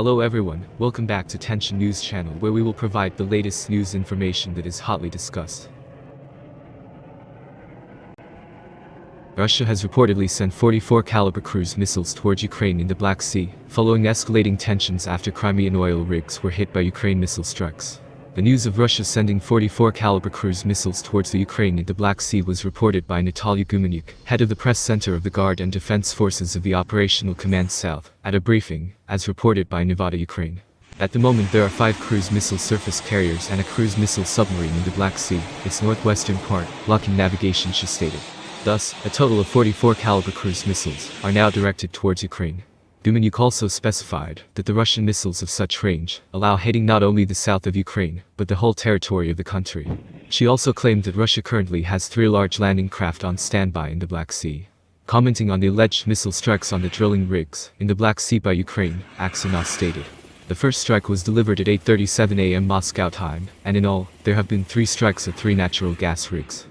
Hello everyone, welcome back to Tension News channel where we will provide the latest news information that is hotly discussed. Russia has reportedly sent 44 Kalibr cruise missiles towards Ukraine in the Black Sea, following escalating tensions after Crimean oil rigs were hit by Ukraine missile strikes. The news of Russia sending 44 Kalibr cruise missiles towards the Ukraine in the Black Sea was reported by Natalia Gumenyuk, head of the press center of the Guard and Defense Forces of the Operational Command South, at a briefing, as reported by Nevada, Ukraine. At the moment there are 5 cruise missile surface carriers and a cruise missile submarine in the Black Sea, its northwestern part, blocking navigation, she stated. Thus, a total of 44 Kalibr cruise missiles are now directed towards Ukraine. Gumenyuk also specified that the Russian missiles of such range allow hitting not only the south of Ukraine, but the whole territory of the country. She also claimed that Russia currently has 3 large landing craft on standby in the Black Sea. Commenting on the alleged missile strikes on the drilling rigs in the Black Sea by Ukraine, Aksanov stated, "The first strike was delivered at 8:37 a.m. Moscow time, and in all, there have been 3 strikes at 3 natural gas rigs."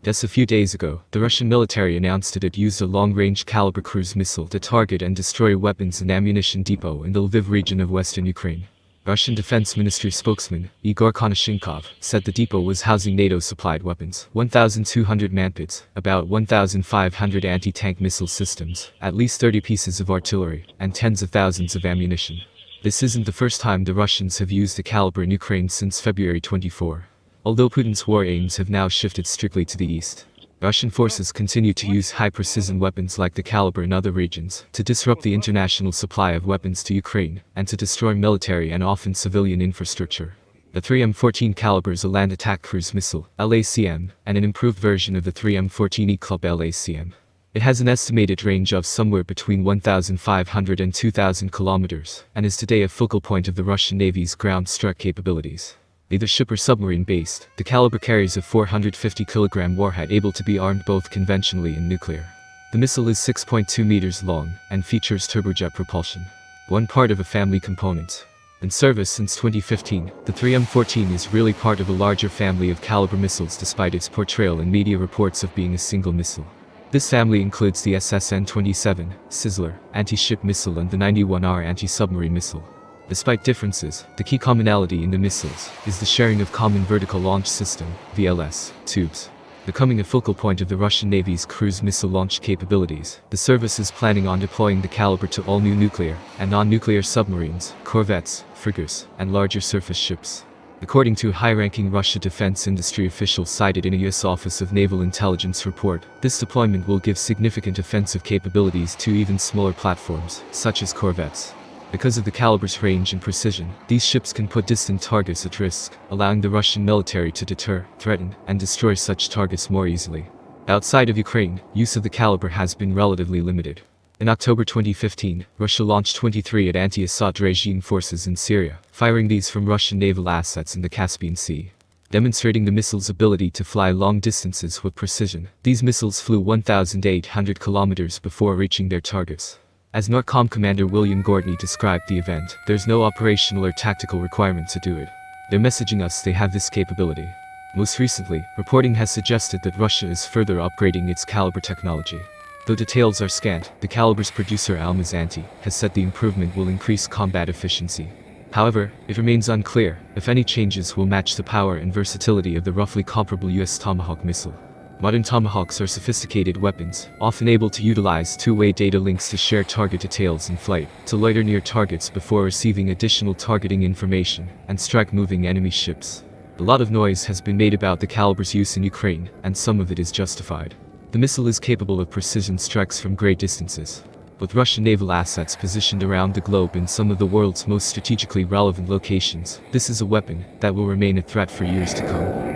Just a few days ago, the Russian military announced that it used a long-range Kalibr cruise missile to target and destroy a weapons and ammunition depot in the Lviv region of western Ukraine. Russian Defense Ministry spokesman, Igor Konashenkov, said the depot was housing NATO-supplied weapons, 1,200 manpads, about 1,500 anti-tank missile systems, at least 30 pieces of artillery, and tens of thousands of ammunition. This isn't the first time the Russians have used the Kalibr in Ukraine since February 24. Although Putin's war aims have now shifted strictly to the east, Russian forces continue to use high-precision weapons like the Kalibr in other regions to disrupt the international supply of weapons to Ukraine and to destroy military and often civilian infrastructure. The 3M14 Kalibr is a land attack cruise missile, LACM, and an improved version of the 3M14E Club LACM. It has an estimated range of somewhere between 1,500 and 2,000 kilometers, and is today a focal point of the Russian Navy's ground strike capabilities. Either ship or submarine-based, the Kalibr carries a 450-kilogram warhead able to be armed both conventionally and nuclear. The missile is 6.2 meters long and features turbojet propulsion, one part of a family component. In service since 2015, the 3M14 is really part of a larger family of Kalibr missiles despite its portrayal in media reports of being a single missile. This family includes the SSN-27, Sizzler, anti-ship missile and the 91R anti-submarine missile. Despite differences, the key commonality in the missiles is the sharing of common vertical launch system, VLS, tubes. Becoming a focal point of the Russian Navy's cruise missile launch capabilities, the service is planning on deploying the Kalibr to all new nuclear and non-nuclear submarines, corvettes, frigates, and larger surface ships. According to a high-ranking Russia defense industry official cited in a U.S. Office of Naval Intelligence report, this deployment will give significant offensive capabilities to even smaller platforms, such as corvettes. Because of the Kalibr's range and precision, these ships can put distant targets at risk, allowing the Russian military to deter, threaten, and destroy such targets more easily. Outside of Ukraine, use of the Kalibr has been relatively limited. In October 2015, Russia launched 23 at anti-Assad regime forces in Syria, firing these from Russian naval assets in the Caspian Sea. Demonstrating the missile's ability to fly long distances with precision, these missiles flew 1,800 kilometers before reaching their targets. As NORDCOM Commander William Gordney described the event, there's no operational or tactical requirement to do it. They're messaging us they have this capability. Most recently, reporting has suggested that Russia is further upgrading its Kalibr technology. Though details are scant, the Kalibr's producer Almaz Anti has said the improvement will increase combat efficiency. However, it remains unclear if any changes will match the power and versatility of the roughly comparable US Tomahawk missile. Modern Tomahawks are sophisticated weapons, often able to utilize two-way data links to share target details in flight, to loiter near targets before receiving additional targeting information, and strike moving enemy ships. A lot of noise has been made about the Kalibr's use in Ukraine, and some of it is justified. The missile is capable of precision strikes from great distances. With Russian naval assets positioned around the globe in some of the world's most strategically relevant locations, this is a weapon that will remain a threat for years to come.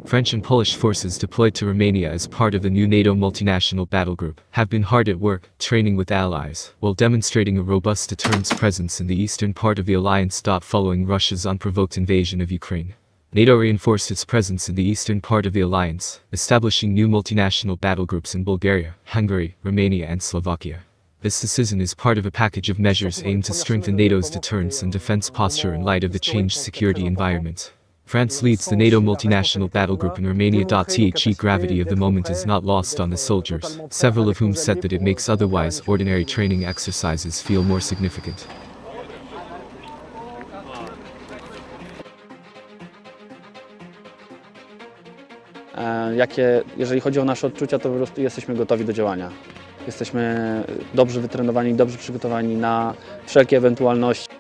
French and Polish forces deployed to Romania as part of the new NATO multinational battle group have been hard at work, training with allies, while demonstrating a robust deterrence presence in the eastern part of the alliance. Following Russia's unprovoked invasion of Ukraine, NATO reinforced its presence in the eastern part of the alliance, establishing new multinational battle groups in Bulgaria, Hungary, Romania and Slovakia. This decision is part of a package of measures aimed to strengthen NATO's deterrence and defense posture in light of the changed security environment. France leads the NATO multinational battle group in Romania. The gravity of the moment is not lost on the soldiers, several of whom said that it makes otherwise ordinary training exercises feel more significant. Jeżeli chodzi o nasze odczucia, to po prostu jesteśmy gotowi do działania. Jesteśmy dobrze wytrenowani, dobrze przygotowani na wszelkie ewentualności.